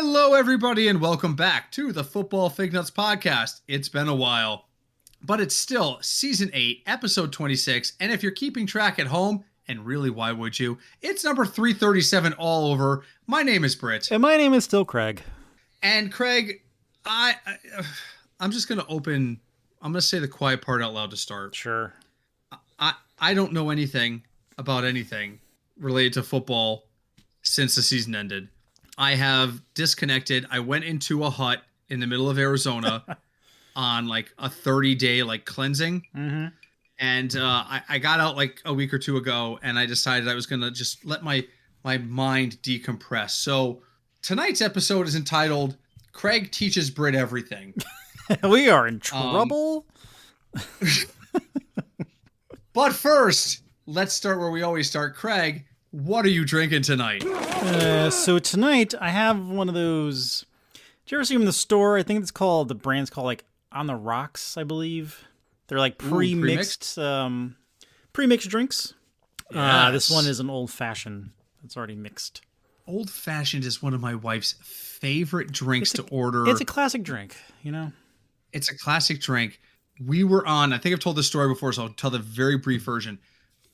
Hello, everybody, and welcome back to the Football Fignuts podcast. It's been a while, but it's still Season 8, Episode 26, and if you're keeping track at home, and really, why would you? It's number 337 all over. My name is Britt. And my name is still Craig. And Craig, I'm just going to open, I'm going to say the quiet part out loud to start. Sure. I don't know anything about anything related to football since the season ended. I have disconnected. I went into a hut in the middle of Arizona on like a 30-day like cleansing. Mm-hmm. And I got out like a week or two ago, and I decided I was going to just let my mind decompress. So tonight's episode is entitled Craig Teaches Britt Everything. We are in trouble. But first, let's start where we always start. Craig, what are you drinking tonight? So tonight I have one of those. Did you ever see them in the store? I think the brand's called like On the Rocks, I believe. They're like pre-mixed drinks. Yes. This one is an old fashioned. It's already mixed. Old fashioned is one of my wife's favorite drinks to order. It's a classic drink, you know? It's a classic drink. We were on, I think I've told this story before, so I'll tell the very brief version.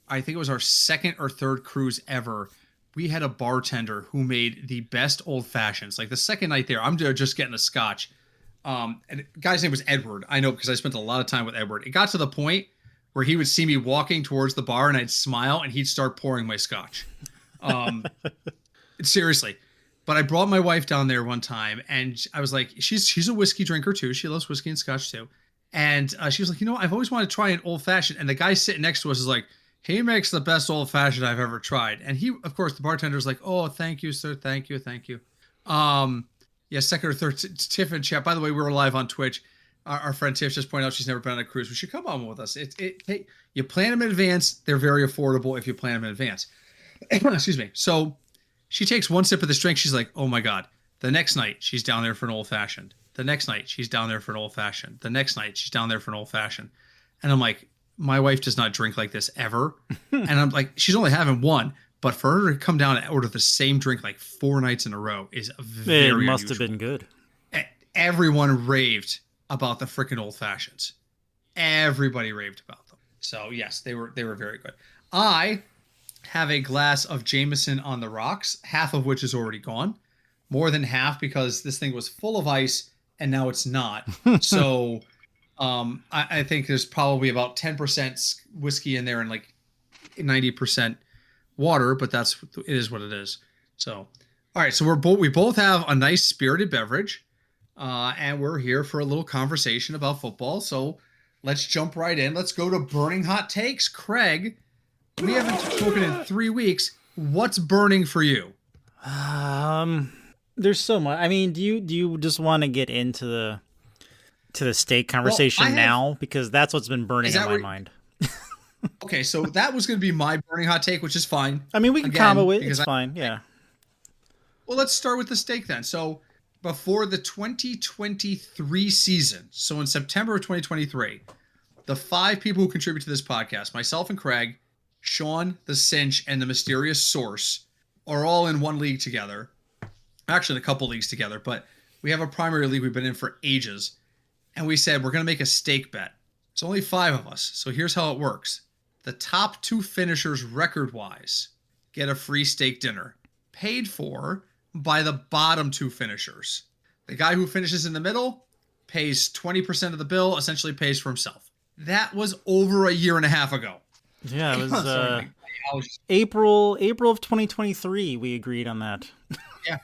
I think it was our second or third cruise ever. We had a bartender who made the best old fashions. Like the second night there, I'm just getting a scotch. And the guy's name was Edward. I know because I spent a lot of time with Edward. It got to the point where he would see me walking towards the bar and I'd smile and he'd start pouring my scotch. Seriously. But I brought my wife down there one time and I was like, she's a whiskey drinker too. She loves whiskey and scotch too. And she was like, I've always wanted to try an old fashioned. And the guy sitting next to us is like, he makes the best old fashioned I've ever tried. And he, of course, the bartender's like, oh, thank you, sir. Thank you. Yeah, second or third, Tiff and chat. By the way, we're live on Twitch. Our friend Tiff just pointed out she's never been on a cruise. We should come on with us. Hey, you plan them in advance. They're very affordable if you plan them in advance. Excuse me. So she takes one sip of this drink. She's like, oh my God. The next night, she's down there for an old fashioned. The next night, she's down there for an old fashioned. The next night, she's down there for an old fashioned. And I'm like, my wife does not drink like this ever. And I'm like, she's only having one. But for her to come down and order the same drink like 4 nights in a row is very unusual. It must have been good. Everyone raved about the freaking old fashions. Everybody raved about them. So yes, they were very good. I have a glass of Jameson on the rocks, half of which is already gone. More than half because this thing was full of ice and now it's not. So I think there's probably about 10% whiskey in there and like 90% water, but it is what it is. So, all right. So we both have a nice spirited beverage, and we're here for a little conversation about football. So let's jump right in. Let's go to burning hot takes. Craig, we haven't spoken in 3 weeks. What's burning for you? There's so much. I mean, do you just want to get into the steak conversation now? Because that's what's been burning in my mind. Okay, so that was going to be my burning hot take, which is fine. I mean, we can combo it. It's fine, yeah. Well, let's start with the steak then. So before the 2023 season, so in September of 2023, the 5 people who contribute to this podcast, myself and Craig, Sean, the Cinch, and the Mysterious Source, are all in one league together. Actually, in a couple leagues together, but we have a primary league we've been in for ages. And we said, we're going to make a steak bet. It's only 5 of us. So here's how it works. The top 2 finishers record-wise get a free steak dinner paid for by the bottom 2 finishers. The guy who finishes in the middle pays 20% of the bill, essentially pays for himself. That was over a year and a half ago. Yeah, it was April of 2023 we agreed on that. Yeah.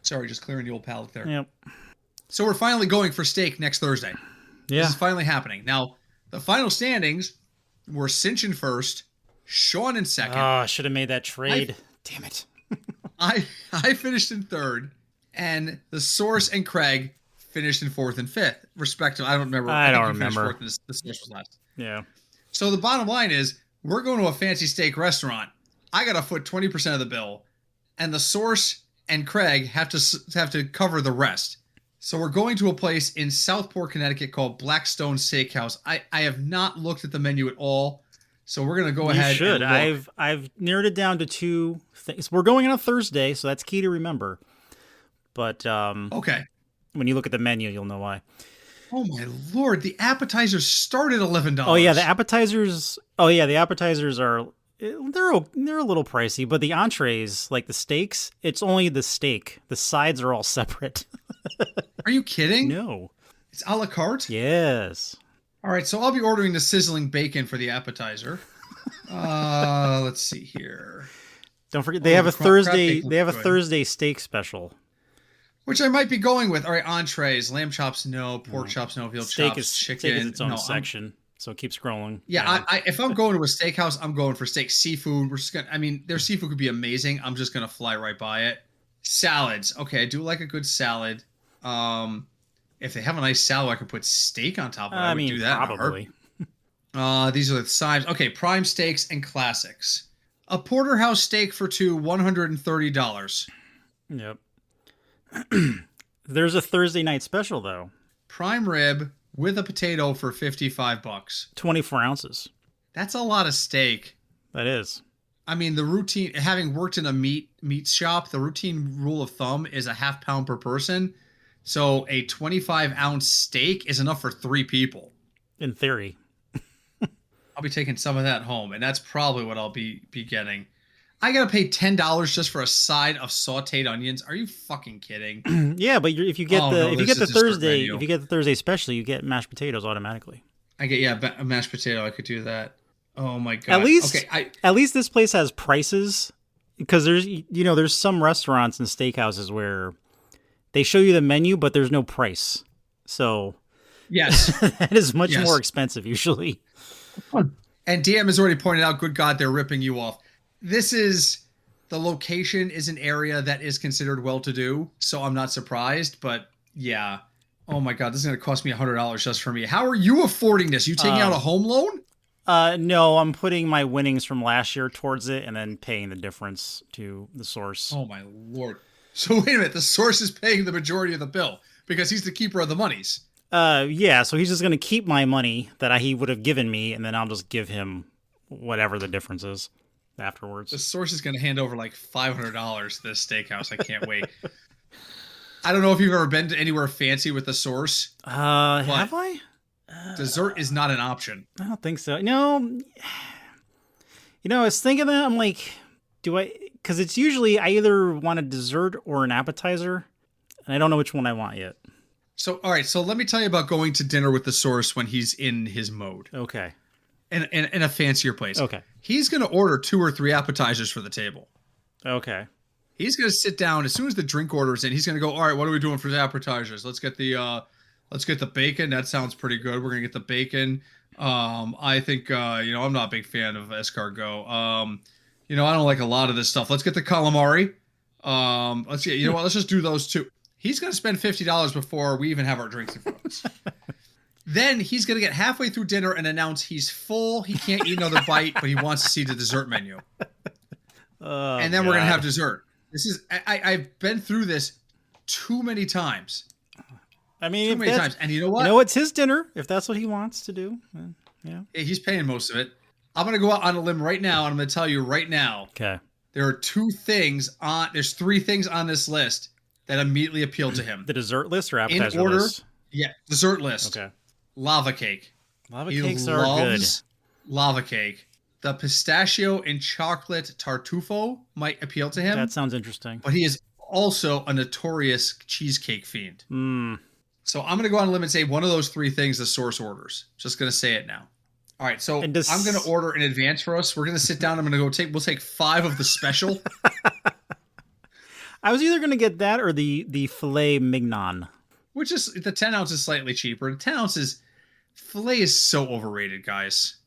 Sorry, just clearing the old palate there. Yep. So we're finally going for steak next Thursday. Yeah. This is finally happening. Now, the final standings were Cinch in first, Sean in second. Oh, I should have made that trade. Damn it. I finished in third, and the Source and Craig finished in fourth and fifth, respectively. I don't remember. I don't remember. Fourth and the Source was last. Yeah. So the bottom line is, we're going to a fancy steak restaurant. I got to foot 20% of the bill, and the Source and Craig have to cover the rest. So we're going to a place in Southport, Connecticut called Blackstone Steakhouse. I have not looked at the menu at all, so we're going to go ahead. You should. And look. I've narrowed it down to 2 things. We're going on a Thursday, so that's key to remember. But Okay. when you look at the menu, you'll know why. Oh my lord, the appetizers start at $11. Oh yeah, the appetizers. Oh yeah, the appetizers are they're a little pricey, but the entrees, like the steaks, it's only the steak. The sides are all separate. Are you kidding? No. It's a la carte? Yes. All right, so I'll be ordering the sizzling bacon for the appetizer. Let's see here. Don't forget they have a Thursday. They have a good. Thursday steak special, which I might be going with. All right, entrees, lamb chops, no, pork chops, no, veal steak chops, is, chicken. Steak is its own no, section, so keep scrolling. Yeah, if I'm going to a steakhouse, I'm going for steak. Seafood, we're just gonna. I mean, their seafood could be amazing. I'm just gonna fly right by it. Salads, okay, I do like a good salad. If they have a nice salad, I could put steak on top of it. I would do that. Probably. These are the sides. Okay, prime steaks and classics. A porterhouse steak for two, $130. Yep. There's a Thursday night special though. Prime rib with a potato for $55. 24 ounces. That's a lot of steak. That is. I mean, the routine, having worked in a meat shop, the routine rule of thumb is a half pound per person. So a 25-ounce steak is enough for 3 people. In theory. I'll be taking some of that home, and that's probably what I'll be getting. I gotta pay $10 just for a side of sautéed onions. Are you fucking kidding? Yeah, but if you get the Thursday special, you get mashed potatoes automatically. I get a mashed potato. I could do that. Oh my god! At least this place has prices, because there's some restaurants and steakhouses where they show you the menu, but there's no price. So yes, that is much more expensive usually. And DM has already pointed out, good God, they're ripping you off. The location is an area that is considered well-to-do, so I'm not surprised, but yeah. Oh my God, this is going to cost me $100 just for me. How are you affording this? You taking out a home loan? No, I'm putting my winnings from last year towards it and then paying the difference to the source. Oh my Lord. So wait a minute, the source is paying the majority of the bill because he's the keeper of the monies. Yeah, so he's just going to keep my money that he would have given me, and then I'll just give him whatever the difference is afterwards. The source is going to hand over like $500 to this steakhouse. I can't wait. I don't know if you've ever been to anywhere fancy with the source. Have I? Dessert is not an option. I don't think so. No. I was thinking that. I'm like, because it's usually I either want a dessert or an appetizer, and I don't know which one I want yet. So, all right. So let me tell you about going to dinner with the source when he's in his mode. Okay. In a fancier place. Okay. He's going to order 2 or 3 appetizers for the table. Okay. He's going to sit down as soon as the drink order's in. He's going to go, all right, what are we doing for the appetizers? Let's get the bacon. That sounds pretty good. We're going to get the bacon. I think, I'm not a big fan of escargot. I don't like a lot of this stuff. Let's get the calamari. Let's just do those 2. He's going to spend $50 before we even have our drinks in front of us. Then he's going to get halfway through dinner and announce he's full. He can't eat another bite, but he wants to see the dessert menu. And then we're going to have dessert. This is I've been through this too many times. I mean, too many times. And you know what? It's his dinner. If that's what he wants to do, then, yeah. He's paying most of it. I'm going to go out on a limb right now, and I'm going to tell you right now. Okay. There's 3 things on this list that immediately appeal to him. The dessert list or appetizer in order, list? Yeah, dessert list. Okay. Lava cake. Lava cakes are good. Lava cake. The pistachio and chocolate tartufo might appeal to him. That sounds interesting. But he is also a notorious cheesecake fiend. Mm. So I'm going to go on a limb and say one of those 3 things the source orders. Just going to say it now. All right, so I'm going to order in advance for us. We're going to sit down. We'll take 5 of the special. I was either going to get that or the filet mignon. Which is, the 10 ounce is slightly cheaper. The 10 ounces, filet is so overrated, guys.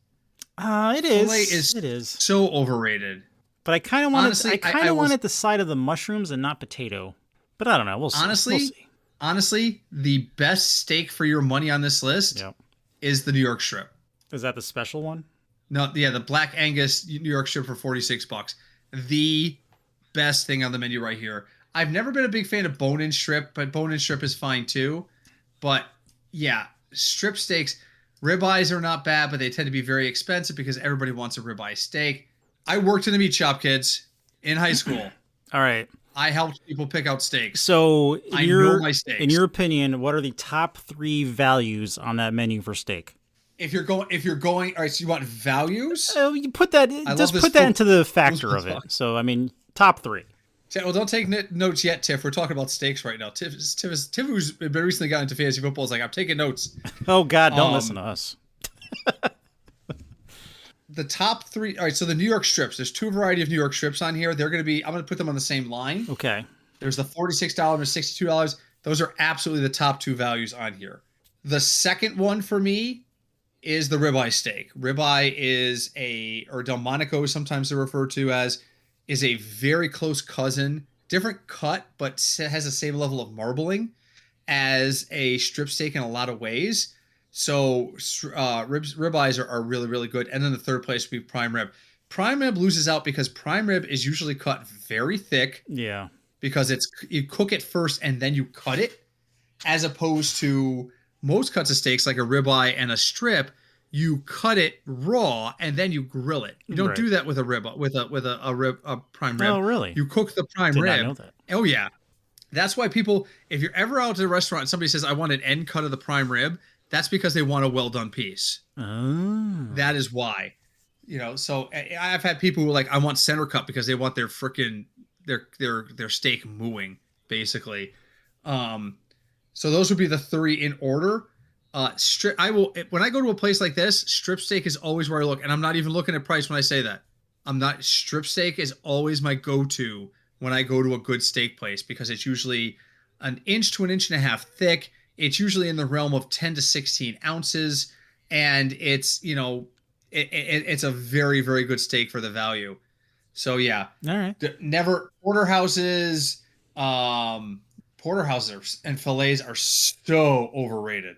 It is so overrated. But I kind of wanted the side of the mushrooms and not potato. But I don't know. We'll see. Honestly, the best steak for your money on this list is the New York strip. Is that the special one? No, yeah, the Black Angus New York strip for $46. The best thing on the menu right here. I've never been a big fan of bone-in strip, but bone-in strip is fine too. But yeah, strip steaks, ribeyes are not bad, but they tend to be very expensive because everybody wants a ribeye steak. I worked in the meat shop, kids, in high school. All right. I helped people pick out steaks. So, I know my steaks. in your opinion, what are the top 3 values on that menu for steak? If you're going, all right. So you want values? You put that. Just put that into the factor of it. Talk. So, I mean, top 3. Well, don't take notes yet, Tiff. We're talking about steaks right now. Tiff, who's been recently got into fantasy football, is like, I'm taking notes. Oh God, don't listen to us. The top 3. All right. So the New York strips. There's 2 variety of New York strips on here. They're going to be. I'm going to put them on the same line. Okay. There's the $46 and $62. Those are absolutely the top 2 values on here. The second one for me is the ribeye steak. Ribeye is or Delmonico, sometimes they're referred to as, is a very close cousin, different cut, but has the same level of marbling as a strip steak in a lot of ways. So ribeyes are really, really good. And then the third place would be prime rib. Prime rib loses out because prime rib is usually cut very thick. Yeah. Because you cook it first and then you cut it, as opposed to most cuts of steaks like a ribeye and a strip, you cut it raw and then you grill it. You don't do that with a prime rib. Oh, really? You cook the prime rib. Did not know that. Oh yeah, that's why people, if you're ever out at a restaurant and somebody says, "I want an end cut of the prime rib," that's because they want a well done piece. Oh. That is why. So I've had people who are like, "I want center cut," because they want their freaking their steak mooing, basically. So those would be the 3 in order. Strip. When I go to a place like this, strip steak is always where I look, and I'm not even looking at price when I say that. Strip steak is always my go-to when I go to a good steak place, because it's usually an inch to an inch and a half thick. It's usually in the realm of 10 to 16 ounces, and it's it's a very, very good steak for the value. So yeah, all right. Porterhouses and fillets are so overrated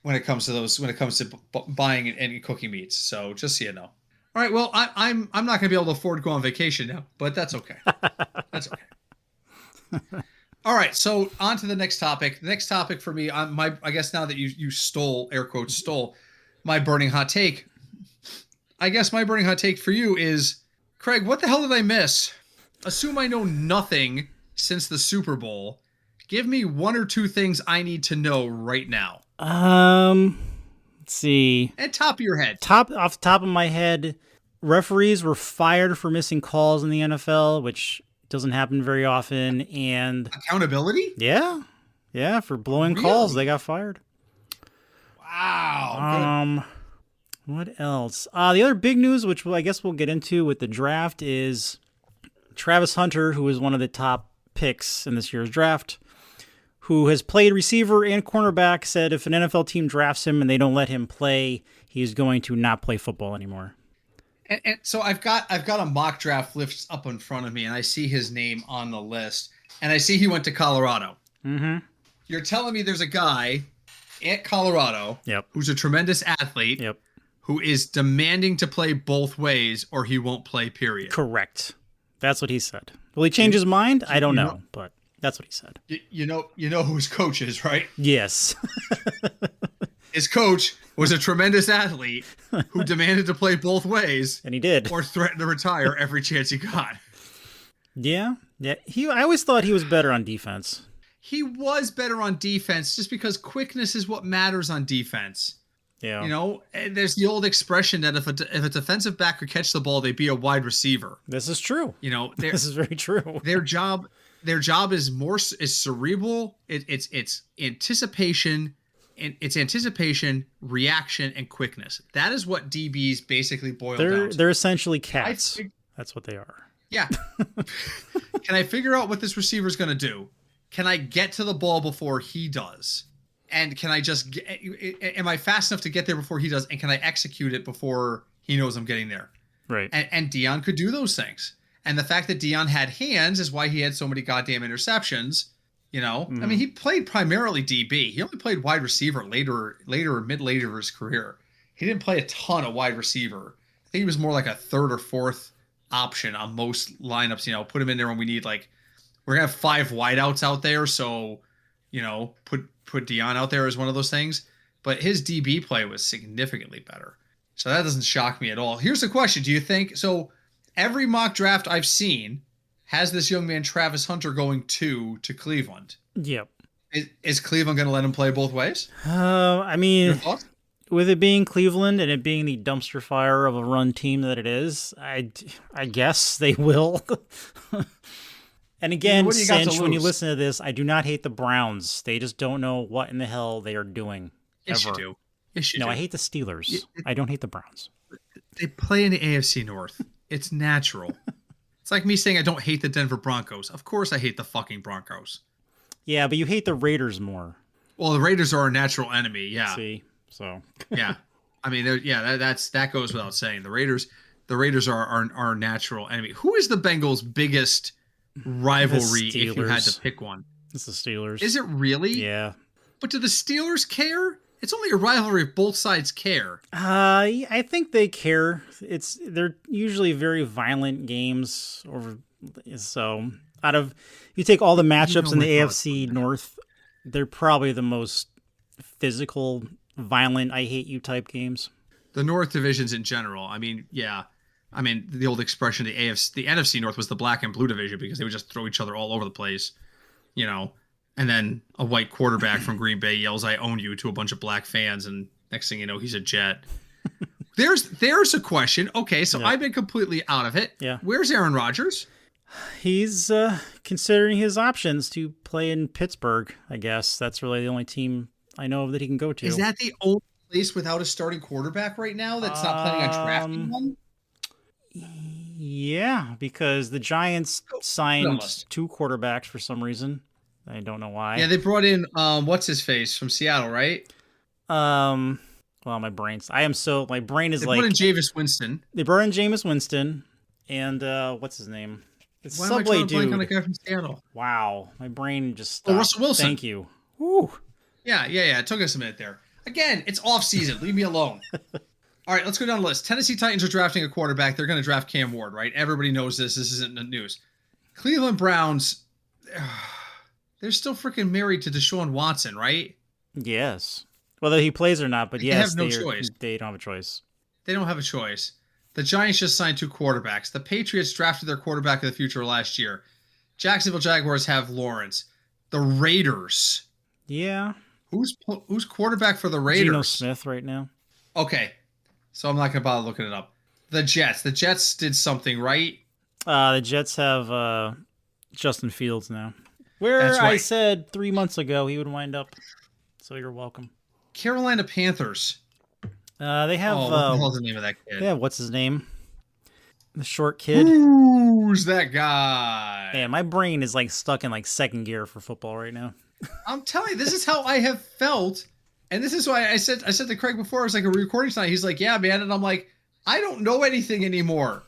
when it comes to buying and cooking meats. So just so you know. All right, well, I'm not going to be able to afford to go on vacation now, but that's okay. That's okay. All right, so on to the next topic. The next topic for me, I guess now that you stole, air quotes, stole my burning hot take. I guess my burning hot take for you is, Craig, what the hell did I miss? Assume I know nothing since the Super Bowl. Give me 1 or 2 things I need to know right now. Let's see. At top of your head. Off the top of my head, referees were fired for missing calls in the NFL, which doesn't happen very often. And accountability? Yeah, for blowing calls, they got fired. Wow. What else? The other big news, which I guess we'll get into with the draft, is Travis Hunter, who was one of the top picks in this year's draft, who has played receiver and cornerback, said if an NFL team drafts him and they don't let him play, he's going to not play football anymore. And so I've got a mock draft list up in front of me, and I see his name on the list, and I see he went to Colorado. Mm-hmm. You're telling me there's a guy at Colorado who's a tremendous athlete who is demanding to play both ways or he won't play, period. Correct. That's what he said. Will he change his mind? I don't know, but that's what he said. You know who his coach is, right? Yes. His coach was a tremendous athlete who demanded to play both ways. And he did. Or threatened to retire every chance he got. Yeah. I always thought he was better on defense. He was better on defense just because quickness is what matters on defense. Yeah. There's the old expression that if a defensive back could catch the ball, they'd be a wide receiver. This is true. This is very true. Their job is cerebral. It's anticipation, and it's anticipation, reaction, and quickness. That is what DBs basically boil down to. They're essentially cats. That's what they are. Yeah. Can I figure out what this receiver is going to do? Can I get to the ball before he does? And can I am I fast enough to get there before he does? And can I execute it before he knows I'm getting there? Right. And Deion could do those things. And the fact that Deion had hands is why he had so many goddamn interceptions. Mm-hmm. I mean, he played primarily DB. He only played wide receiver later of his career. He didn't play a ton of wide receiver. I think he was more like a third or fourth option on most lineups. Put him in there when we need, like, we're going to have 5 wideouts out there. So, put Deion out there as one of those things. But his DB play was significantly better. So that doesn't shock me at all. Here's the question. Do you think, so every mock draft I've seen, has this young man, Travis Hunter, going to Cleveland. Yep. Is Cleveland going to let him play both ways? I Your mean, thoughts? with it being Cleveland and it being the dumpster fire of a run team that it is, I guess they will. And again, What do you got to Cinch, when you lose? listen to this, I do not hate the Browns. They just don't know what in the hell they are doing. Yes, ever. you do. Yes, you No, do. I hate the Steelers. I don't hate the Browns. They play in the AFC North. It's natural. It's like me saying I don't hate the Denver Broncos. Of course I hate the fucking Broncos. Yeah, but you hate the Raiders more. Well, the Raiders are our natural enemy. Yeah. See, so Yeah. I mean, that goes without saying. The Raiders are our natural enemy. Who is the Bengals' biggest rivalry if you had to pick one? It's the Steelers. Is it really? Yeah. But do the Steelers care? It's only a rivalry if both sides care. I think they care. They're usually very violent games. So you take all the matchups in the AFC North, they're probably the most physical, violent, I hate you type games. The North divisions in general. I mean, yeah. I mean, the old expression, the NFC North was the black and blue division because they would just throw each other all over the place, and then a white quarterback from Green Bay yells, "I own you," to a bunch of black fans, and next thing you know, he's a Jet. There's a question. Okay, so I've been completely out of it. Yeah. Where's Aaron Rodgers? He's considering his options to play in Pittsburgh, I guess. That's really the only team I know of that he can go to. Is that the only place without a starting quarterback right now that's not planning on drafting one? Yeah, because the Giants signed 2 quarterbacks for some reason. I don't know why. Yeah, they brought in what's his face from Seattle, right? Well, my brain is they brought in Jameis Winston. They brought in Jameis Winston and what's his name? The Why Subway am I trying to blank on a dude. guy from Seattle? Wow, my brain just stopped. Oh, Russell Wilson. Thank you. Woo. Yeah. It took us a minute there. Again, it's off season. Leave me alone. All right, let's go down the list. Tennessee Titans are drafting a quarterback. They're going to draft Cam Ward, right? Everybody knows this. This isn't news. Cleveland Browns, they're still freaking married to Deshaun Watson, right? Yes. Whether he plays or not, but yes, they have no choice. They don't have a choice. They don't have a choice. The Giants just signed 2 quarterbacks. The Patriots drafted their quarterback of the future last year. Jacksonville Jaguars have Lawrence. The Raiders. Yeah. Who's quarterback for the Raiders? Geno Smith right now. Okay. So I'm not going to bother looking it up. The Jets. The Jets did something, right? The Jets have Justin Fields now. That's right. I said 3 months ago he would wind up. So you're welcome. Carolina Panthers. They have... what the hell's the name of that kid? Yeah, what's his name? The short kid. Who's that guy? Yeah, my brain is stuck in second gear for football right now. I'm telling you, this is how I have felt. And this is why I said to Craig before, I was like, a recording tonight. He's like, yeah, man. And I'm like, I don't know anything anymore.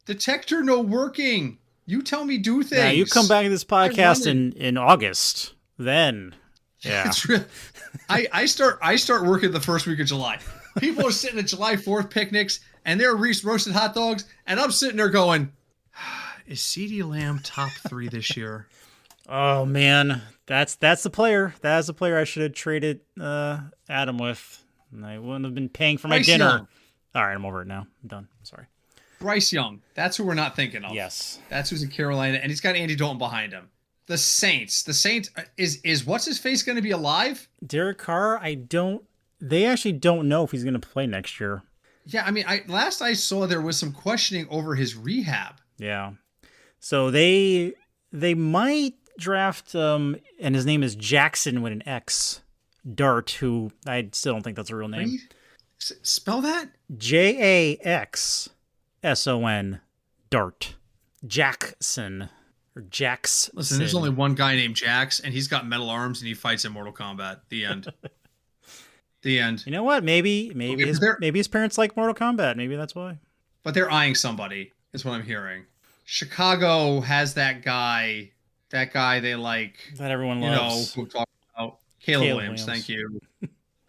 Detector no working. You tell me do things. Yeah, you come back to this podcast in August. Then, yeah. It's real. I start working the first week of July. People are sitting at July 4th picnics, and they're roasted hot dogs, and I'm sitting there going, is CeeDee Lamb top 3 this year? Oh man, that's the player. That's the player I should have traded Adam with. And I wouldn't have been paying for my dinner. Young. All right, I'm over it now. I'm done. Sorry. Bryce Young. That's who we're not thinking of. Yes. That's who's in Carolina, and he's got Andy Dalton behind him. The Saints. The Saints is what's his face going to be alive? Derek Carr. They actually don't know if he's going to play next year. Yeah, I mean, last I saw there was some questioning over his rehab. Yeah. So they might draft and his name is Jackson with an X. Dart, who I still don't think that's a real name. Spell that? Jackson. Dart. Jackson. Or Jax. Listen, there's only one guy named Jax, and he's got metal arms, and he fights in Mortal Kombat. The end. The end. You know what? Maybe his parents like Mortal Kombat. Maybe that's why. But they're eyeing somebody, is what I'm hearing. Chicago has that guy they like. That everyone loves. Who we're talking about. Caleb Williams. Thank you.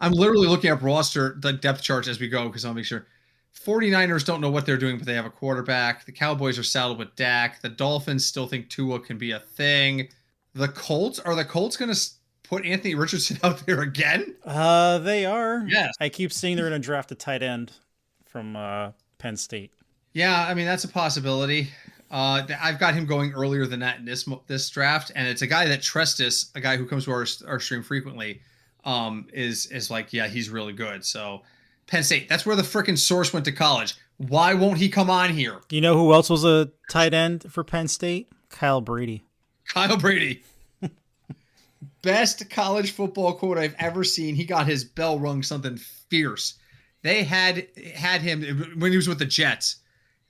I'm literally looking up the depth charts as we go, because I'll make sure. 49ers don't know what they're doing, but they have a quarterback. The Cowboys are saddled with Dak. The Dolphins still think Tua can be a thing. Are the Colts going to put Anthony Richardson out there again? They are. Yes. I keep seeing they're going to draft a tight end from Penn State. Yeah, I mean, that's a possibility. I've got him going earlier than that in this draft, and it's a guy that Trestis, a guy who comes to our stream frequently, is like, yeah, he's really good. So Penn State, that's where the frickin' source went to college. Why won't he come on here? You know who else was a tight end for Penn State? Kyle Brady. Kyle Brady. Best college football quote I've ever seen. He got his bell rung something fierce. They had him when he was with the Jets.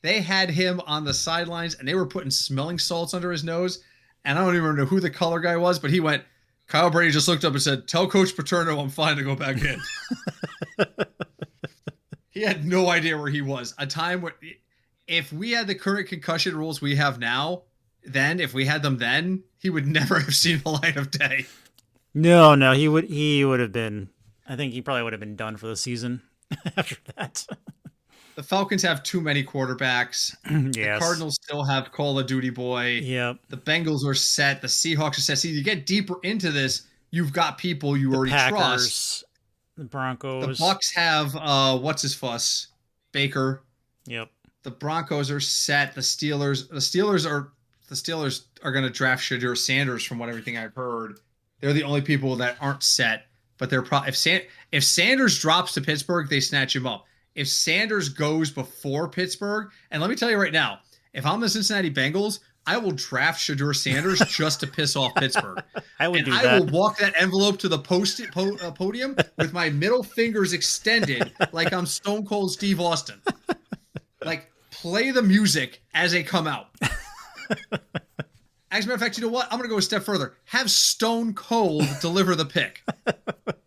They had him on the sidelines, and they were putting smelling salts under his nose. And I don't even know who the color guy was, but he went, Kyle Brady just looked up and said, tell Coach Paterno I'm fine to go back in. He had no idea where he was. A time where, if we had the current concussion rules we have now, then if we had them then, he would never have seen the light of day. No, he would have been, I think he probably would have been done for the season after that. The Falcons have too many quarterbacks. Yes. The Cardinals still have Call of Duty boy. Yep. The Bengals are set. The Seahawks are set. See, you get deeper into this, you've got people you already Packers, trust. The Broncos. The Bucks have what's his fuss? Baker. Yep. The Broncos are set. The Steelers are going to draft Shadur Sanders from everything I've heard. They're the only people that aren't set, but they're if Sanders drops to Pittsburgh, they snatch him up. If Sanders goes before Pittsburgh, and let me tell you right now, if I'm the Cincinnati Bengals, I will draft Shadur Sanders just to piss off Pittsburgh. I will walk that envelope to the podium with my middle fingers extended like I'm Stone Cold Steve Austin. Like, play the music as they come out. As a matter of fact, you know what? I'm going to go a step further. Have Stone Cold deliver the pick.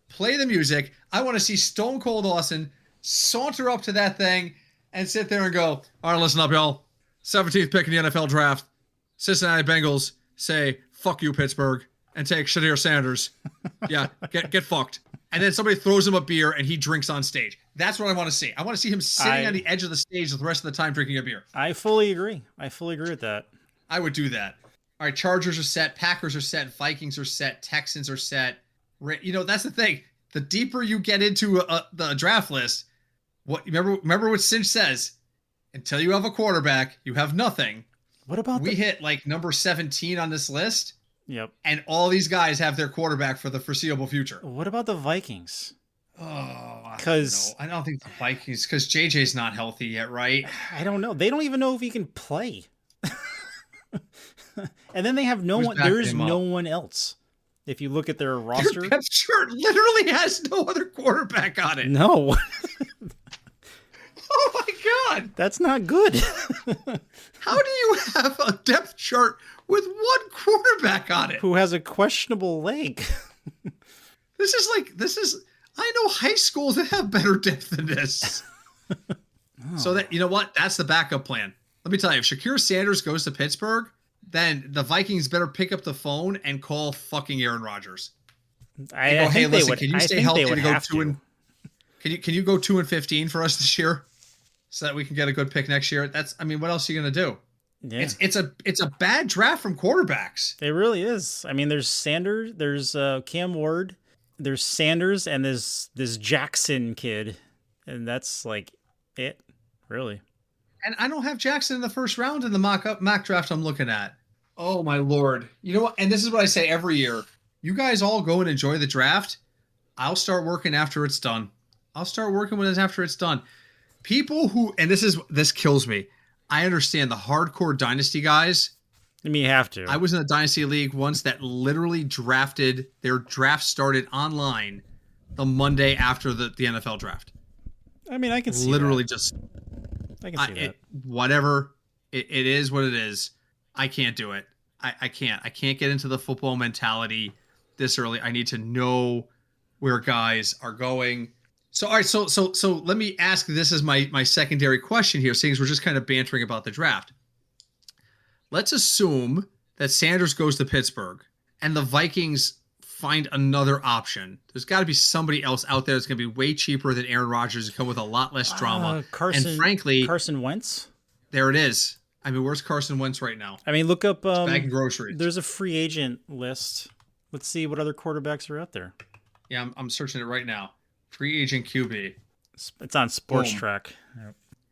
Play the music. I want to see Stone Cold Austin saunter up to that thing and sit there and go, all right, listen up, y'all. 17th pick in the NFL draft. Cincinnati Bengals say, fuck you, Pittsburgh, and take Shadur Sanders. Yeah, get fucked. And then somebody throws him a beer and he drinks on stage. That's what I want to see. I want to see him sitting on the edge of the stage the rest of the time drinking a beer. I fully agree. with that. I would do that. All right, Chargers are set. Packers are set. Vikings are set. Texans are set. You know, that's the thing. The deeper you get into the draft list, remember what Cinch says, until you have a quarterback, you have nothing. What about we hit like number 17 on this list? Yep. And all these guys have their quarterback for the foreseeable future. What about the Vikings? Oh, because I don't think the Vikings, because JJ's not healthy yet, right? I don't know. They don't even know if he can play. And then they have no one. There's no one else. If you look at their roster, their depth chart literally has no other quarterback on it. No. Oh my God, that's not good. How do you have a depth chart with one quarterback on it who has a questionable leg? I know high schools that have better depth than this. So that, you know what? That's the backup plan. Let me tell you, if Shakur Sanders goes to Pittsburgh, then the Vikings better pick up the phone and call fucking Aaron Rodgers. Hey, listen, can you stay healthy to go 2 Can you go 2-15 for us this year, so that we can get a good pick next year? What else are you gonna do? Yeah. It's a bad draft from quarterbacks. It really is. I mean, there's Sanders, there's Cam Ward, there's Sanders, and there's this Jackson kid, and that's like it, really. And I don't have Jackson in the first round in the mock draft I'm looking at. Oh my Lord! You know what? And this is what I say every year. You guys all go and enjoy the draft. I'll start working after it's done. After it's done. People who, and this kills me. I understand the hardcore dynasty guys. I mean, you have to. I was in a dynasty league once that literally their draft started online the Monday after the NFL draft. I mean, I can see literally that. just. I can see that. Whatever. It is what it is. I can't do it. I can't. I can't get into the football mentality this early. I need to know where guys are going. So, all right. So let me ask, this is my secondary question here, seeing as we're just kind of bantering about the draft. Let's assume that Sanders goes to Pittsburgh and the Vikings find another option. There's got to be somebody else out there that's going to be way cheaper than Aaron Rodgers and come with a lot less drama. And frankly, Carson Wentz. There it is. I mean, where's Carson Wentz right now? I mean, look up bagging groceries. There's a free agent list. Let's see what other quarterbacks are out there. Yeah, I'm searching it right now. Free agent QB. It's on Sports Track.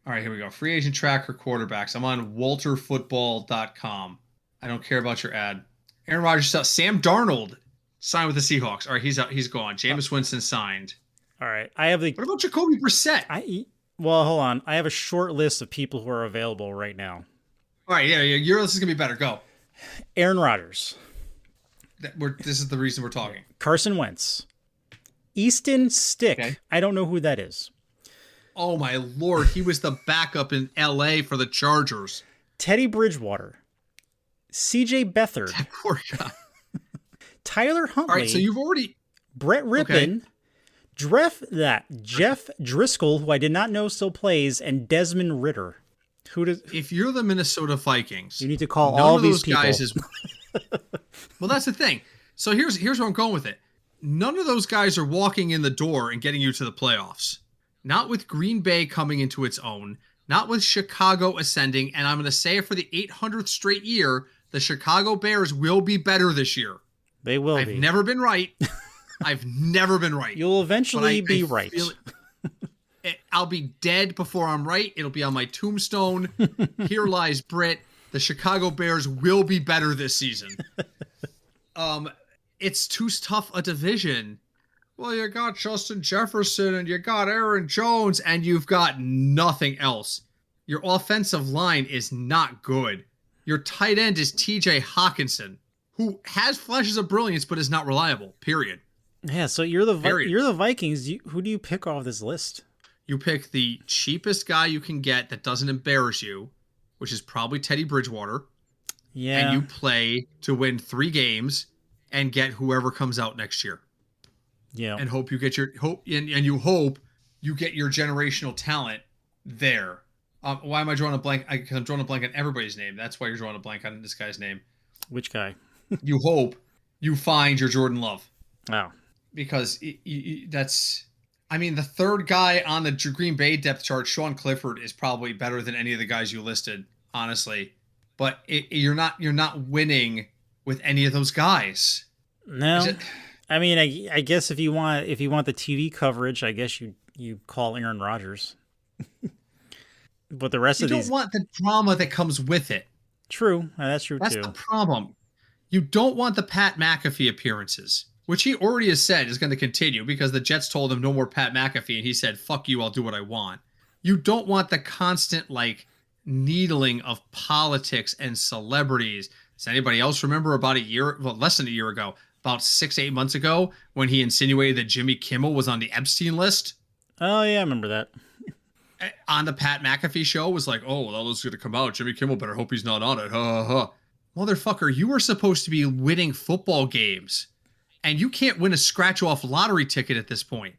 All All right, here we go. Free agent tracker quarterbacks. I'm on walterfootball.com. I don't care about your ad. Aaron Rodgers, Sam Darnold signed with the Seahawks. All right, he's out. He's gone. Jameis Winston signed. All right. I have the. What about Jacoby Brissett? Well, hold on. I have a short list of people who are available right now. All right, yeah. Your list is gonna be better. Go. Aaron Rodgers. This is the reason we're talking. Carson Wentz. Easton Stick. Okay. I don't know who that is. Oh my lord, he was the backup in LA for the Chargers. Teddy Bridgewater. CJ Beathard. That poor guy. Tyler Huntley. All right, so you've already Brett Rippon. Okay. Jeff Driscoll, who I did not know still plays, and Desmond Ritter. If you're the Minnesota Vikings, you need to call all these people. Well, that's the thing. So here's where I'm going with it. None of those guys are walking in the door and getting you to the playoffs. Not with Green Bay coming into its own. Not with Chicago ascending. And I'm going to say it for the 800th straight year, the Chicago Bears will be better this year. They will be. I've never been right. I've never been right. You'll eventually be right. I'll be dead before I'm right. It'll be on my tombstone. Here lies Britt. The Chicago Bears will be better this season. It's too tough a division. Well, you got Justin Jefferson and you got Aaron Jones and you've got nothing else. Your offensive line is not good. Your tight end is TJ Hawkinson, who has flashes of brilliance but is not reliable, period. Yeah, so you're the Vikings. Who do you pick off this list? You pick the cheapest guy you can get that doesn't embarrass you, which is probably Teddy Bridgewater. Yeah. And you play to win 3 games and get whoever comes out next year. Yeah. And hope you get you hope you get your generational talent there. Why am I drawing a blank? Because I'm drawing a blank on everybody's name. That's why you're drawing a blank on this guy's name. Which guy? You hope you find your Jordan Love. Oh. Because that's... I mean, the third guy on the Green Bay depth chart, Sean Clifford, is probably better than any of the guys you listed, honestly. But you're not winning with any of those guys. No. I mean, I guess if you want the TV coverage, I guess you call Aaron Rodgers. But the rest of these, you don't want the drama that comes with it. True, that's true too. That's the problem. You don't want the Pat McAfee appearances, which he already has said is going to continue because the Jets told him no more Pat McAfee, and he said, "Fuck you, I'll do what I want." You don't want the constant needling of politics and celebrities. Does anybody else remember about less than a year ago? About 6-8 months ago when he insinuated that Jimmy Kimmel was on the Epstein list. Oh, yeah, I remember that. On the Pat McAfee show was like, oh, well, that was going to come out. Jimmy Kimmel better hope he's not on it. Ha, ha, ha. Motherfucker, you were supposed to be winning football games, and you can't win a scratch-off lottery ticket at this point.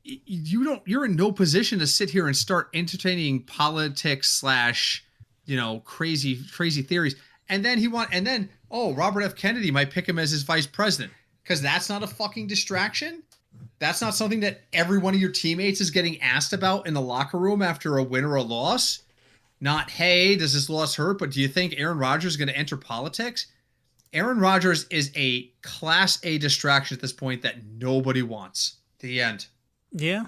You're in no position to sit here and start entertaining politics / crazy theories. And then Robert F. Kennedy might pick him as his vice president because that's not a fucking distraction. That's not something that every one of your teammates is getting asked about in the locker room after a win or a loss. Not, hey, does this loss hurt? But do you think Aaron Rodgers is going to enter politics? Aaron Rodgers is a Class A distraction at this point that nobody wants. The end. Yeah.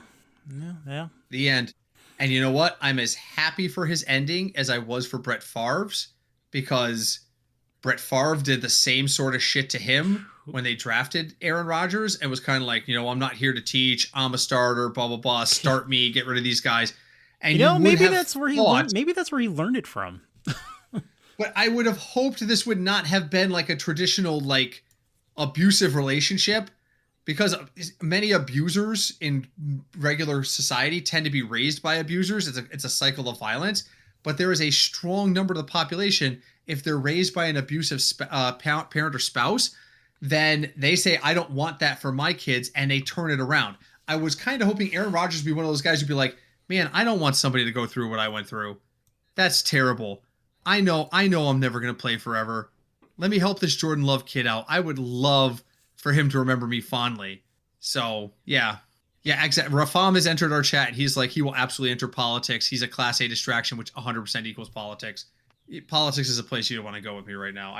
Yeah. The end. And you know what? I'm as happy for his ending as I was for Brett Favre's. Because Brett Favre did the same sort of shit to him when they drafted Aaron Rodgers and was kind of like, I'm not here to teach. I'm a starter, blah, blah, blah. Start me, get rid of these guys. And maybe that's where he learned it from. But I would have hoped this would not have been like a traditional, abusive relationship because many abusers in regular society tend to be raised by abusers. It's a cycle of violence. But there is a strong number of the population, if they're raised by an abusive parent or spouse, then they say, I don't want that for my kids, and they turn it around. I was kind of hoping Aaron Rodgers would be one of those guys who'd be like, man, I don't want somebody to go through what I went through. That's terrible. I know I'm never going to play forever. Let me help this Jordan Love kid out. I would love for him to remember me fondly. So, yeah. Yeah, exactly. Rafam has entered our chat. He's like, he will absolutely enter politics. He's a Class A distraction, which 100% equals politics. Politics is a place you don't want to go with me right now.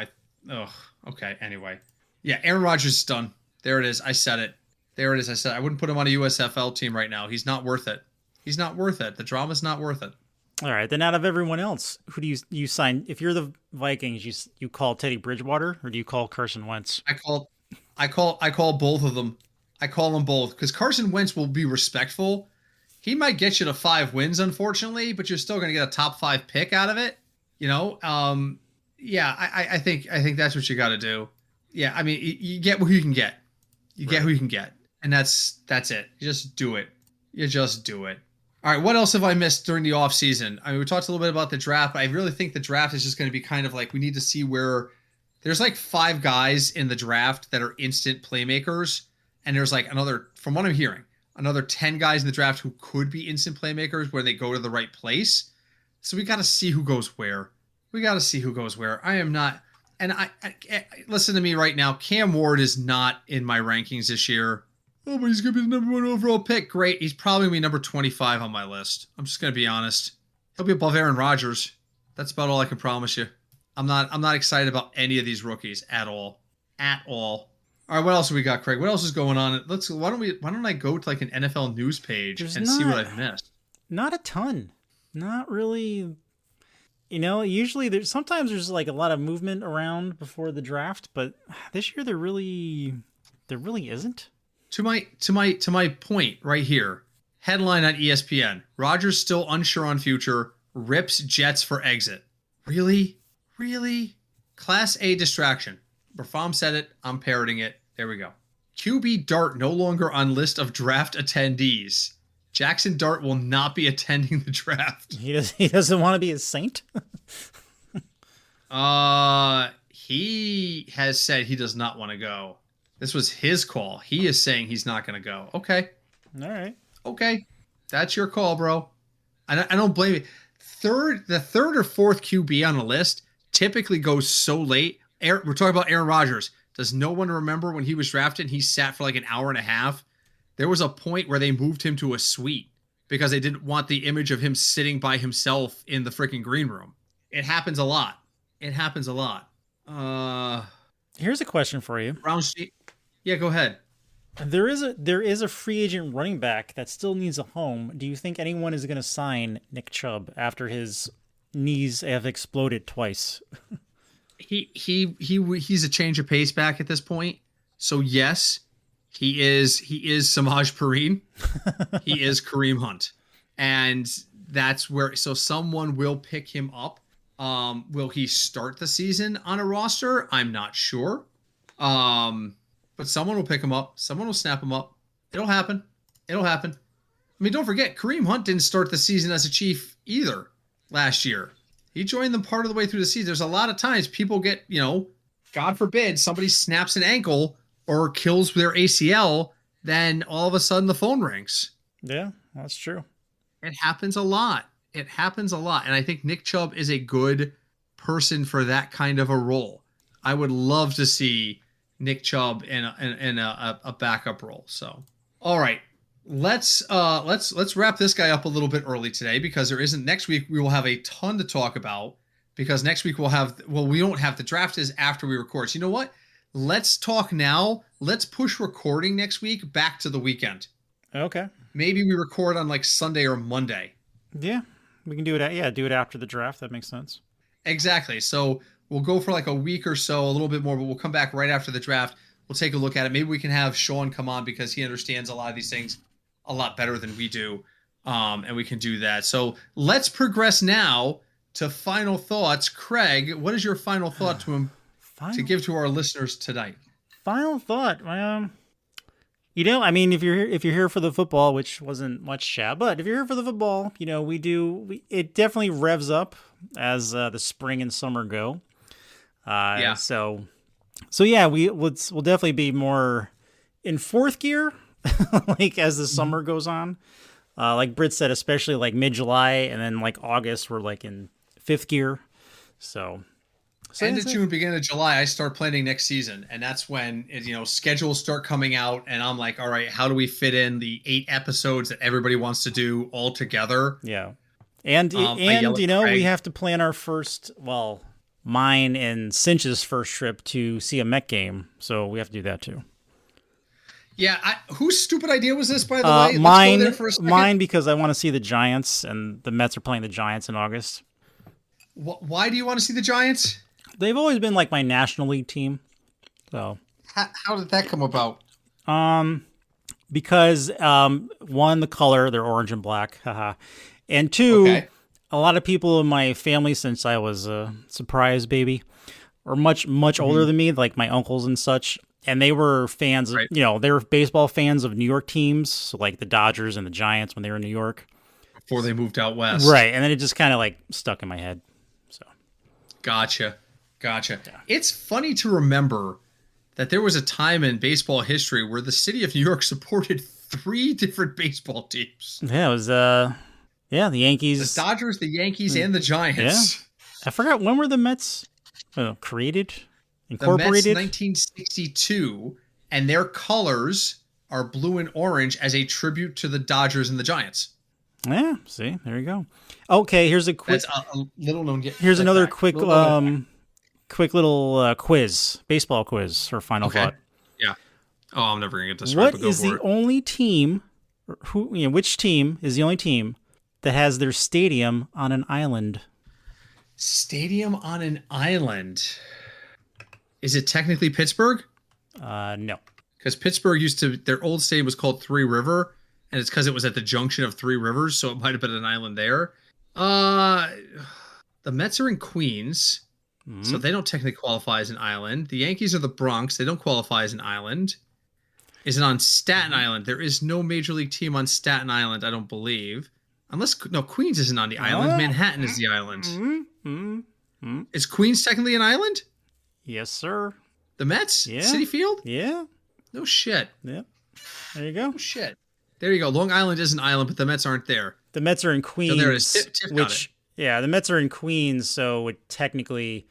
Okay. Anyway. Yeah, Aaron Rodgers is done. There it is. I said it. There it is. I said I wouldn't put him on a USFL team right now. He's not worth it. He's not worth it. The drama's not worth it. All right, then out of everyone else, who do you sign? If you're the Vikings, you call Teddy Bridgewater or do you call Carson Wentz? I call both of them. I call them both because Carson Wentz will be respectful. He might get you to 5 wins, unfortunately, but you're still going to get a top 5 pick out of it. You know, yeah, I think that's what you got to do. Yeah, I mean, you get who you can get. You get who you can get, and that's it. You just do it. You just do it. All right, what else have I missed during the off season? I mean, we talked a little bit about the draft, but I really think the draft is just going to be kind of like we need to see where there's like 5 guys in the draft that are instant playmakers, and there's like another, from what I'm hearing, another 10 guys in the draft who could be instant playmakers where they go to the right place. So we got to see who goes where. We got to see who goes where. I am not, and I listen to me right now. Cam Ward is not in my rankings this year. Oh, but he's going to be the number 1 overall pick. Great. He's probably going to be number 25 on my list. I'm just going to be honest. He'll be above Aaron Rodgers. That's about all I can promise you. I'm not excited about any of these rookies at all. At all. All right, what else have we got, Craig? What else is going on? Why don't I go to like an NFL news page and see what I've missed? Not a ton. Not really. You know, usually sometimes there's like a lot of movement around before the draft, but this year there really isn't. To my point right here. Headline on ESPN. Rodgers still unsure on future. Rips Jets for exit. Really? Really? Class A distraction. Brafam said it. I'm parroting it. There we go. QB Dart no longer on list of draft attendees. Jackson Dart will not be attending the draft. He doesn't want to be a Saint? He has said he does not want to go. This was his call. He is saying he's not going to go. Okay. All right. Okay. That's your call, bro. I don't blame you. The third or fourth QB on the list typically goes so late. We're talking about Aaron Rodgers. Does no one remember when he was drafted? He sat for like an hour and a half. There was a point where they moved him to a suite because they didn't want the image of him sitting by himself in the freaking green room. It happens a lot. It happens a lot. Here's a question for you. Yeah, go ahead. There is a free agent running back that still needs a home. Do you think anyone is going to sign Nick Chubb after his knees have exploded twice? He's a change of pace back at this point. So yes, he is Samaj Perine. He is Kareem Hunt. And that's where, so someone will pick him up. Will he start the season on a roster? I'm not sure. But someone will pick him up. Someone will snap him up. It'll happen. It'll happen. I mean, don't forget, Kareem Hunt didn't start the season as a Chief either last year. He joined them part of the way through the season. There's a lot of times people get, God forbid, somebody snaps an ankle or kills their ACL, then all of a sudden the phone rings. Yeah, that's true. It happens a lot. It happens a lot. And I think Nick Chubb is a good person for that kind of a role. I would love to see Nick Chubb in a backup role. So, all right, let's wrap this guy up a little bit early today because there isn't, next week we will have a ton to talk about because next week we don't have, the draft is after we record. So you know what? Let's talk now. Let's push recording next week back to the weekend. Okay. Maybe we record on like Sunday or Monday. Yeah, we can do it. Yeah, do it after the draft. That makes sense. Exactly. So we'll go for like a week or so, a little bit more, but we'll come back right after the draft. We'll take a look at it. Maybe we can have Sean come on because he understands a lot of these things a lot better than we do. And we can do that. So let's progress now to final thoughts. Craig, what is your final thought to give to our listeners tonight? Final thought. I mean, if you're here for the football, which wasn't much chat, but if you're here for the football, it definitely revs up as the spring and summer go. Yeah. So yeah, we'll definitely be more in fourth gear, like as the summer goes on. Like Britt said, especially like mid-July and then like August, we're like in fifth gear. So end of June, beginning of July, I start planning next season, and that's when schedules start coming out, and I'm like, all right, how do we fit in the 8 episodes that everybody wants to do all together? Yeah, and we have to plan our first, mine and Cinch's first trip to see a Met game, so we have to do that too. Yeah, whose stupid idea was this, by the way? Let's go there for a second. Mine, because I want to see the Giants, and the Mets are playing the Giants in August. Why do you want to see the Giants? They've always been like my National League team. So how did that come about? Because one, the color, they're orange and black, haha, and two, a lot of people in my family, since I was a surprise baby, are much older than me, like my uncles and such. And they were fans of, they were baseball fans of New York teams, so like the Dodgers and the Giants when they were in New York. Before they moved out west. Right, and then it just kind of like stuck in my head. So, Gotcha. Yeah. It's funny to remember that there was a time in baseball history where the city of New York supported 3 different baseball teams. Yeah, it was, the Yankees. The Dodgers, the Yankees, and the Giants. Yeah. I forgot, when were the Mets created? Incorporated? The Mets 1962, and their colors are blue and orange as a tribute to the Dodgers and the Giants. Yeah, see, there you go. Okay, here's a quick. That's a little known. Here's another quick little quiz, baseball quiz for final thought. Yeah. Oh, I'm never gonna get this right. What is the only team? Which team is the only team that has their stadium on an island? Stadium on an island. Is it technically Pittsburgh? No. Because Pittsburgh their old stadium was called Three River, and it's because it was at the junction of 3 rivers, so it might have been an island there. The Mets are in Queens, so they don't technically qualify as an island. The Yankees are the Bronx. They don't qualify as an island. Is it on Staten Island? There is no major league team on Staten Island, I don't believe. Queens isn't on the island. Manhattan is the island. Is Queens technically an island? Yes, sir. The Mets? Yeah. Citi Field? Yeah. No shit. Yeah. There you go. No shit. There you go. Long Island is an island, but the Mets aren't there. The Mets are in Queens. So there it is. The Mets are in Queens, so technically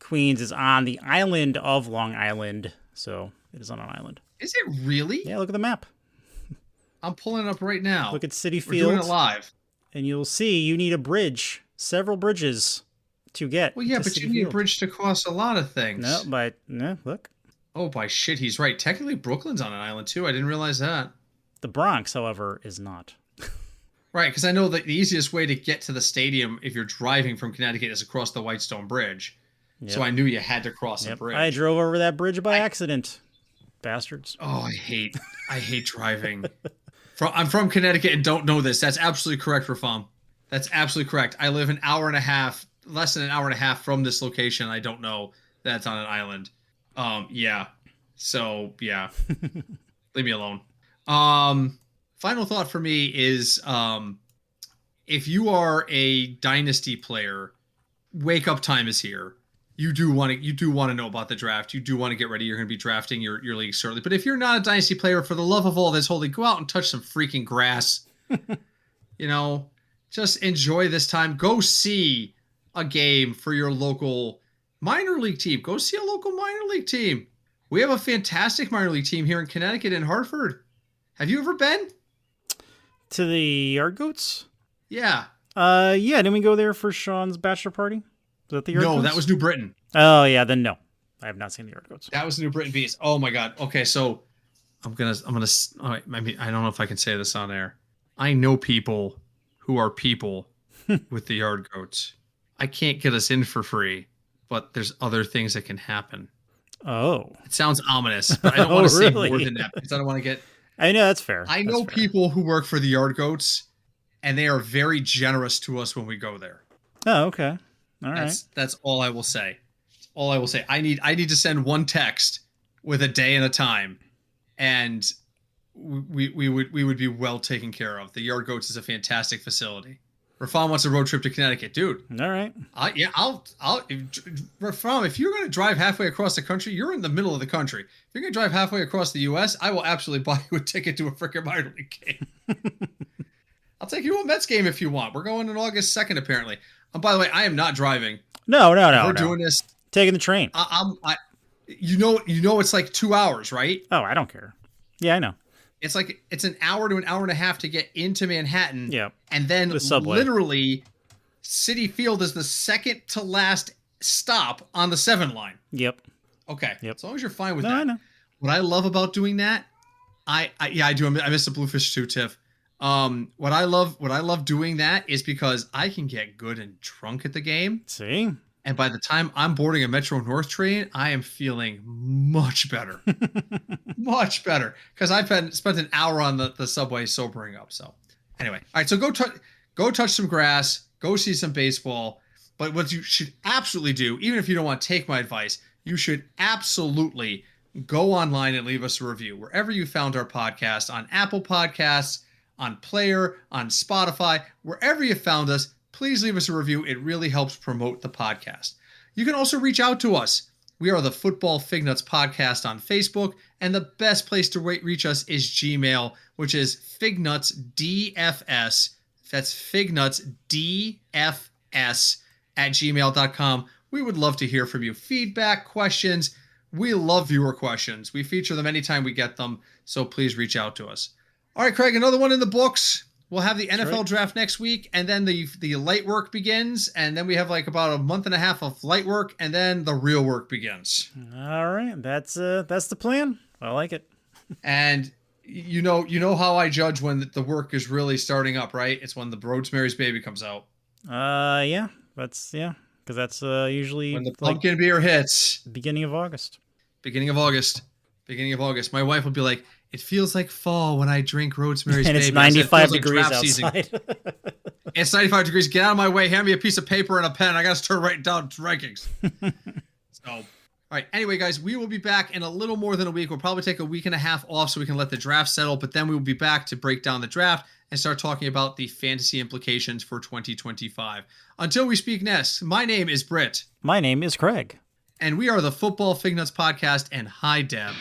Queens is on the island of Long Island, so it is on an island. Is it really? Yeah, look at the map. I'm pulling it up right now. Look at Citi Field. We're doing it live. And you'll see you need a bridge, several bridges to get. Well, yeah, but you need a bridge to cross a lot of things. Look. Oh, by shit, he's right. Technically, Brooklyn's on an island, too. I didn't realize that. The Bronx, however, is not. Right, because I know that the easiest way to get to the stadium if you're driving from Connecticut is across the Whitestone Bridge. Yep. So I knew you had to cross a bridge. I drove over that bridge by accident. Bastards. Oh, I hate driving. I'm from Connecticut and don't know this. That's absolutely correct, Rafam. That's absolutely correct. I live less than an hour and a half from this location. I don't know that's on an island. Yeah. So, yeah. Leave me alone. Final thought for me is, if you are a dynasty player, wake up time is here. You do want to know about the draft. You do want to get ready. You're going to be drafting your league shortly. But if you're not a dynasty player, for the love of all that's holy, go out and touch some freaking grass. Just enjoy this time. Go see a game for your local minor league team. Go see a local minor league team. We have a fantastic minor league team here in Connecticut in Hartford. Have you ever been? To the Yard Goats? Yeah. Yeah, didn't we go there for Sean's bachelor party? Was that the Yard Goats? No, that was New Britain. Oh, yeah, then no. I have not seen the Yard Goats. That was New Britain Beast. Oh my God. Okay, so I'm gonna all right, I mean, I don't know if I can say this on air. I know people who are people with the Yard Goats. I can't get us in for free, but there's other things that can happen. Oh. It sounds ominous, but I don't want to say more than that because I don't want to get... I know, that's fair. I know people who work for the Yard Goats, and they are very generous to us when we go there. Oh, okay. All right. That's all I will say. All I will say. I need to send one text with a day and a time, and we would be well taken care of. The Yard Goats is a fantastic facility. Rafam wants a road trip to Connecticut, dude. All right. Rafam, if you're going to drive halfway across the country, you're in the middle of the country. If you're going to drive halfway across the U.S., I will absolutely buy you a ticket to a freaking minor league game. I'll take you to a Mets game if you want. We're going on August 2nd, apparently. By the way, I am not driving. No. We're doing this. Taking the train. You know, it's like 2 hours, right? Oh, I don't care. Yeah, I know. It's an hour to an hour and a half to get into Manhattan. Yeah. And then the subway. Literally, Citi Field is the second to last stop on the 7 line. Yep. Okay. Yep. As long as you're fine with that. I know. What I love about doing that I do. I miss the bluefish too, Tiff. What I love doing that is because I can get good and drunk at the game. See? And by the time I'm boarding a Metro North train, I am feeling much better. Much better. Because I've spent an hour on the subway sobering up. So anyway. All right. So go touch some grass. Go see some baseball. But what you should absolutely do, even if you don't want to take my advice, you should absolutely go online and leave us a review. Wherever you found our podcast, on Apple Podcasts, on Player, on Spotify, wherever you found us, please leave us a review. It really helps promote the podcast. You can also reach out to us. We are the Football Fignuts Podcast on Facebook, and the best place to reach us is Gmail, which is fignutsdfs. That's fignutsdfs@gmail.com. We would love to hear from you. Feedback, questions. We love viewer questions. We feature them anytime we get them, so please reach out to us. All right, Craig, another one in the books. We'll have the NFL draft next week, and then the light work begins, and then we have like about a month and a half of light work, and then the real work begins. All right, that's the plan. I like it. And you know how I judge when the work is really starting up, right? It's when the Rosemary's Baby comes out. Yeah, because that's usually when the pumpkin beer hits. Beginning of August. Beginning of August. My wife will be like, "It feels like fall when I drink Rosemary's and Baby." It's 95 degrees like outside. It's 95 degrees. Get out of my way. Hand me a piece of paper and a pen. I got to start writing down rankings. So, all right. Anyway, guys, we will be back in a little more than a week. We'll probably take a week and a half off so we can let the draft settle. But then we will be back to break down the draft and start talking about the fantasy implications for 2025. Until we speak next, my name is Britt. My name is Craig. And we are the Football Fignuts Podcast. And hi, Deb.